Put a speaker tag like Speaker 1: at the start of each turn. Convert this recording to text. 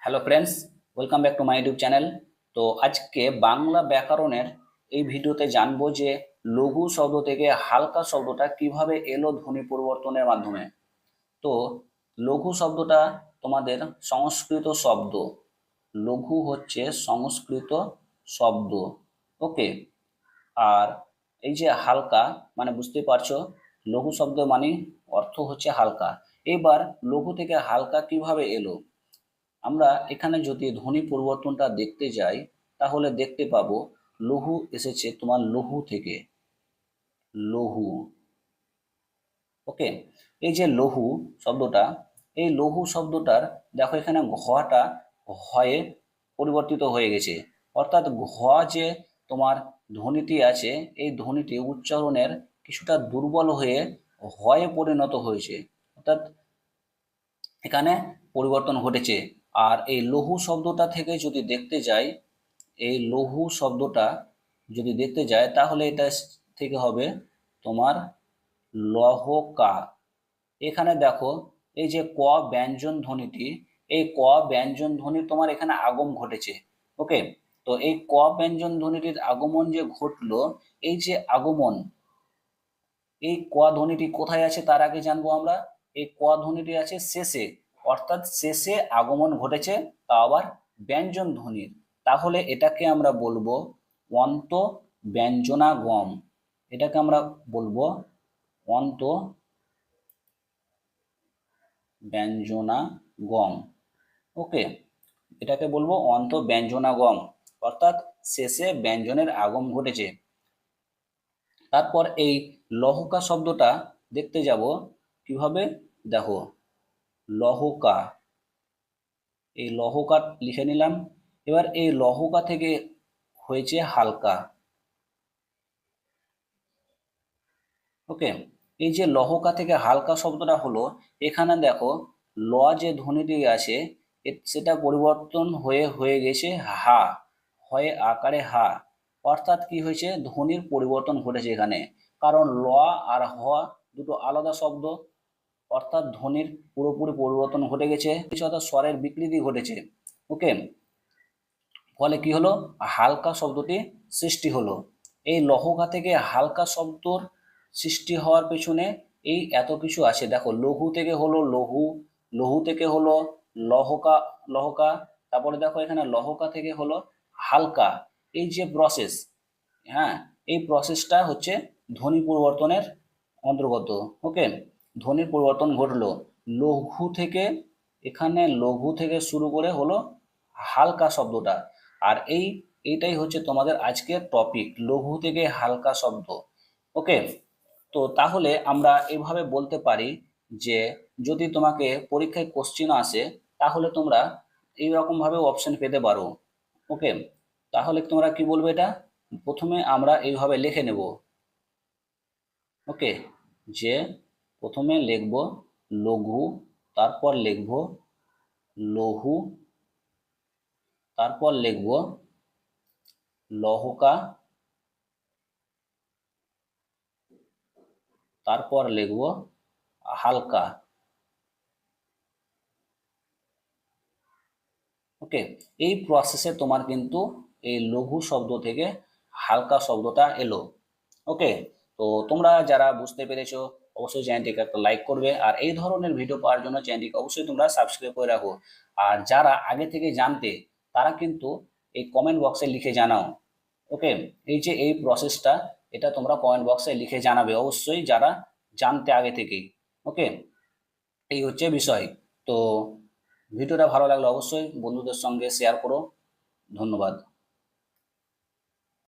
Speaker 1: Hello friends, welcome back to my YouTube channel. তো আজকে বাংলা ব্যাকরণের এই ভিডিওতে জানবো যে লঘু শব্দ থেকে হালকা শব্দটা কিভাবে এলো ধ্বনি পরিবর্তনের মাধ্যমে। তো লঘু শব্দটা তোমাদের সংস্কৃত শব্দ। লঘু হচ্ছে সংস্কৃত শব্দ। ওকে। আর এই যে হালকা, মানে বুঝতেই পারছো, লঘু শব্দ মানে অর্থ হচ্ছে হালকা। এবার লঘু থেকে হালকা কিভাবে এলো, আমরা এখানে যদি ধ্বনি পরিবর্তনটা দেখতে যাই তাহলে দেখতে পাবো লঘু এসেছে তোমার লঘু থেকে। লঘু। ওকে। এই যে লঘু শব্দটা, এই লঘু শব্দটার দেখো এখানে ঘটা হয়ে পরিবর্তিত হয়ে গেছে। অর্থাৎ ঘ যে তোমার ধ্বনিটি আছে, এই ধ্বনিটি উচ্চারণের কিছুটা দুর্বল হয়ে হয়ে পরিণত হয়েছে। অর্থাৎ এখানে পরিবর্তন ঘটেছে। আর এই লঘু শব্দটা থেকে যদি দেখতে যাই, এই লঘু শব্দটা যদি দেখতে যাই তাহলে এটা থেকে হবে তোমার লহকা। এখানে দেখো এই যে ক ব্যঞ্জন ধ্বনিটি, এই ক ব্যঞ্জন ধ্বনি তোমার এখানে আগম ঘটেছে। ওকে। তো এই ক ব্যঞ্জন ধ্বনিটির আগমন যে ঘটলো, এই যে আগমন, এই ক ধ্বনিটি কোথায় আছে তার আগে জানবো আমরা। এই ক ধ্বনিটি আছে শেষে, অর্থাৎ শেষে আগমন ঘটেছে, তা আবার ব্যঞ্জন ধ্বনির। তাহলে এটাকে আমরা বলবো অন্ত ব্যঞ্জনাগম। এটাকে আমরা বলবো অন্ত ব্যঞ্জনাগম। ওকে। এটাকে বলবো অন্ত ব্যঞ্জনাগম, অর্থাৎ শেষে ব্যঞ্জনের আগম ঘটেছে। তারপর এই লহকা শব্দটা দেখতে যাব কিভাবে, দেখো লহকা, এই লহকা লিখে নিলাম। এবার এই লহকা থেকে হয়েছে হালকা। ওকে। এই যে লহকা থেকে হালকা শব্দটা হলো, এখানে দেখো ল যে ধ্বনিটি আছে সেটা পরিবর্তন হয়ে হয়ে গেছে হা, হয়ে আকারে হা। অর্থাৎ কি হয়েছে, ধ্বনির পরিবর্তন ঘটেছে এখানে। কারণ ল আর হ দুটো আলাদা শব্দ, অর্থাৎ ধ্বনির পুরোপুরি পরিবর্তন ঘটে গেছে, কিছু অর্থাৎ স্বরের বিকৃতি ঘটেছে। ওকে। ফলে কি হলো, হালকা শব্দটি সৃষ্টি হলো। এই লহকা থেকে হালকা শব্দর সৃষ্টি হওয়ার পেছনে এই এত কিছু আছে। দেখো লঘু থেকে হলো লঘু, লঘু থেকে হলো লহকা, লহকা। তারপরে দেখো এখানে লহকা থেকে হলো হালকা। এই যে প্রসেস, হ্যাঁ, এই প্রসেসটা হচ্ছে ধ্বনি পরিবর্তনের অন্তর্গত। ওকে। ধ্বনির পরিবর্তন ঘটলো লঘু থেকে, এখানে লঘু থেকে শুরু করে হলো হালকা শব্দটা। আর এইটাই হচ্ছে তোমাদের আজকের টপিক, লঘু থেকে হালকা শব্দ। ওকে। তো তাহলে আমরা এভাবে বলতে পারি যে যদি তোমাকে পরীক্ষায় কোশ্চিন আসে তাহলে তোমরা এইরকম ভাবে অপশন পেতে পারো। ওকে। তাহলে তোমরা কি বলবে, এটা প্রথমে আমরা এইভাবে লিখে নেব। ওকে। যে প্রথমে লিখব লঘু, তারপর লিখব লঘু, তারপর লিখব লহকা, তারপর লিখব হালকা। ওকে। এই প্রসেসে তোমার কিন্তু এই লঘু শব্দ থেকে হালকা শব্দটা এলো। ওকে। তো তোমরা যারা বুঝতে পেরেছো অবশ্যই চ্যানেলটিকে একটা লাইক করবে, আর এই ধরনের ভিডিও পাওয়ার জন্য চ্যানেলটিকে অবশ্যই তোমরা সাবস্ক্রাইব করে রাখো। আর যারা আগে থেকে জানতে তারা কিন্তু এই কমেন্ট বক্সে লিখে জানাও। ওকে। এই যে এই প্রসেসটা, এটা তোমরা কমেন্ট বক্সে লিখে জানাবে অবশ্যই যারা জানতে আগে থেকেই। ওকে। এই হচ্ছে বিষয়। তো ভিডিওটা ভালো লাগলে অবশ্যই বন্ধুদের সঙ্গে শেয়ার করো। ধন্যবাদ।